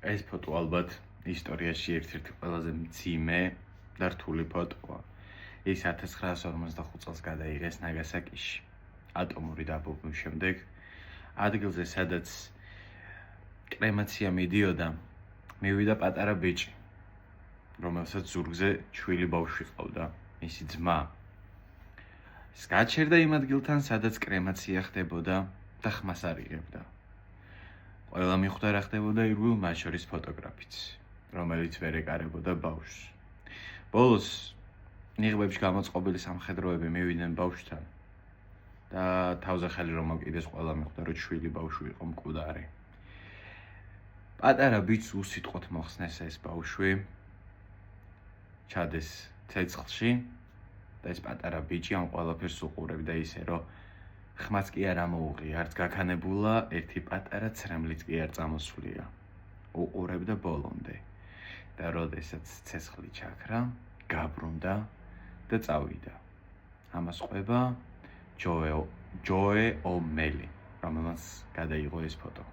ეს ფოტო ალბათ ისტორიაში ერთ-ერთი ყველაზე მძიმე და რთული ფოტოა. ის 1945 წელს გადაიღეს ნაგასაკიში. ატომური დაბომბვის შემდეგ ადგილზე, სადაც კრემაცია მიდიოდა, მივიდა პატარა ბიჭი, რომელსაც ზურგზე ჩვილი ბავშვი ყავდა, მისი ძმა. ის გაჩერდა იმ ადგილთან, სადაც კრემაცია ხდებოდა და ხმას არ იღებდა. ყველა მიხვდა რა ხდებოდა ირგვლივ, მათ შორის ფოტოგრაფიც, რომელიც ვერ ეკარებოდა ბავშვს. ბოლოს ნიღბებში გამოწყობილი სამხედროები მივიდნენ ბავშვთან და თავზე ხელი რომ მოკიდეს, ყველა მიხვდა, რომ ჩვილი ბავშვი იყო მკვდარი. პატარა ბიჭს უსიტყვოდ მოხსნეს ეს ბავშვი, ჩადეს ცეცხლში და ეს პატარა ბიჭი ამ ყველაფერს უყურებდა ისე, რომ ხმაც კი არ ამოუღია, არც გაქანებულა, ერთი პატარა ცრემლიც კი არ წამოსვლია. უყურებდა ბოლომდე. და როდესაც ცეცხლი ჩაქრა, გაბრუნდა და წავიდა. ამას ყვება ჯოე ომელი, რომელმაც გადაიღო ეს ფოტო.